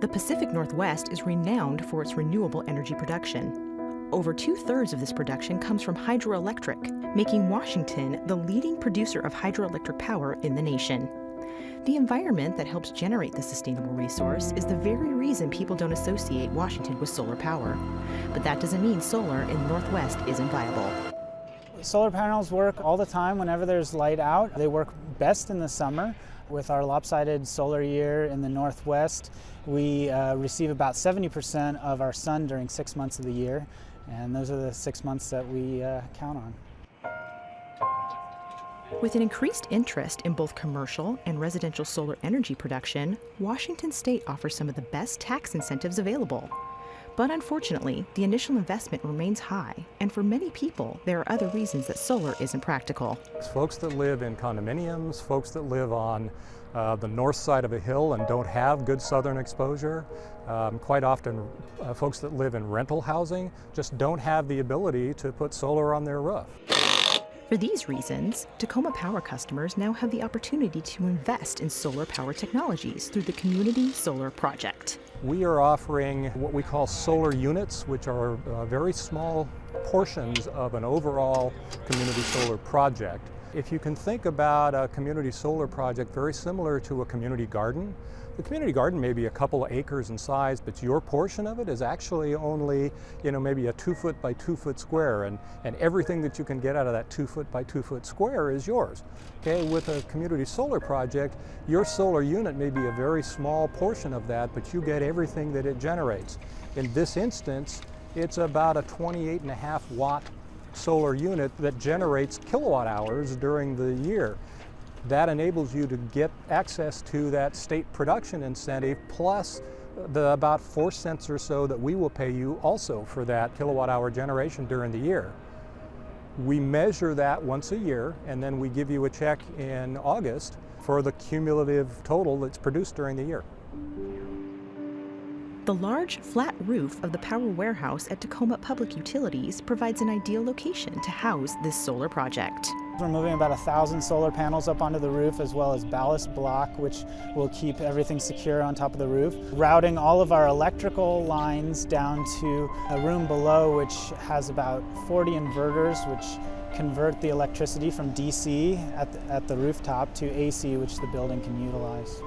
The Pacific Northwest is renowned for its renewable energy production. Over 2/3 of this production comes from hydroelectric, making Washington the leading producer of hydroelectric power in the nation. The environment that helps generate the sustainable resource is the very reason people don't associate Washington with solar power. But that doesn't mean solar in the Northwest isn't viable. Solar panels work all the time whenever there's light out. They work best in the summer. With our lopsided solar year in the Northwest, we receive about 70% of our sun during 6 months of the year, and those are the 6 months that we count on. With an increased interest in both commercial and residential solar energy production, Washington State offers some of the best tax incentives available. But unfortunately, the initial investment remains high, and for many people, there are other reasons that solar isn't practical. Folks that live in condominiums, folks that live on the north side of a hill and don't have good southern exposure, quite often folks that live in rental housing just don't have the ability to put solar on their roof. For these reasons, Tacoma Power customers now have the opportunity to invest in solar power technologies through the Community Solar Project. We are offering what we call solar units, which are very small portions of an overall community solar project. If you can think about a community solar project very similar to a community garden, the community garden may be a couple of acres in size, but your portion of it is actually only, maybe a 2 foot by 2 foot square, and everything that you can get out of that 2 foot by 2 foot square is yours. Okay, with a community solar project, your solar unit may be a very small portion of that, but you get everything that it generates. In this instance, it's about a 28.5 watt solar unit that generates kilowatt hours during the year. That enables you to get access to that state production incentive, plus the about 4 cents or so that we will pay you also for that kilowatt hour generation during the year. We measure that once a year, and then we give you a check in August for the cumulative total that's produced during the year. The large, flat roof of the power warehouse at Tacoma Public Utilities provides an ideal location to house this solar project. We're moving about 1,000 solar panels up onto the roof, as well as ballast block, which will keep everything secure on top of the roof. Routing all of our electrical lines down to a room below, which has about 40 inverters, which convert the electricity from DC at the rooftop to AC, which the building can utilize.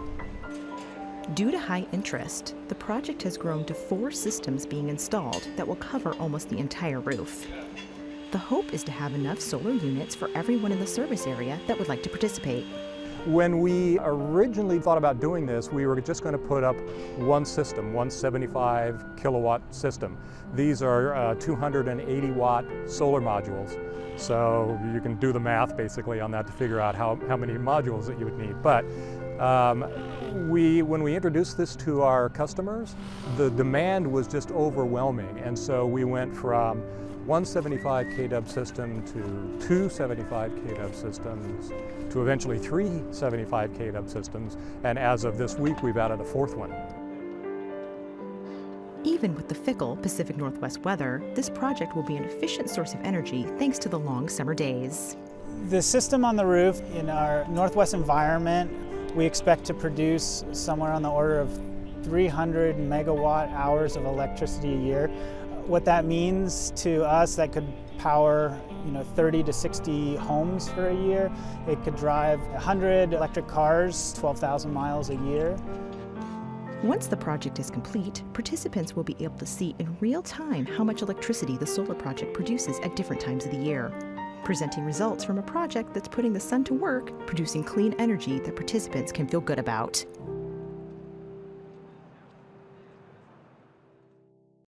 Due to high interest, the project has grown to 4 systems being installed that will cover almost the entire roof. The hope is to have enough solar units for everyone in the service area that would like to participate. When we originally thought about doing this, we were just going to put up one system, one 75 kilowatt system. These are 280 watt solar modules. So you can do the math basically on that to figure out how many modules that you would need. But when we introduced this to our customers, the demand was just overwhelming. And so we went from one 75 kW system to 2 75 kW systems to eventually 3 75 kW systems. And as of this week, we've added a 4th one. Even with the fickle Pacific Northwest weather, this project will be an efficient source of energy thanks to the long summer days. The system on the roof in our Northwest environment, we expect to produce somewhere on the order of 300 megawatt hours of electricity a year. What that means to us, that could power 30 to 60 homes for a year. It could drive 100 electric cars, 12,000 miles a year. Once the project is complete, participants will be able to see in real time how much electricity the solar project produces at different times of the year, presenting results from a project that's putting the sun to work, producing clean energy that participants can feel good about.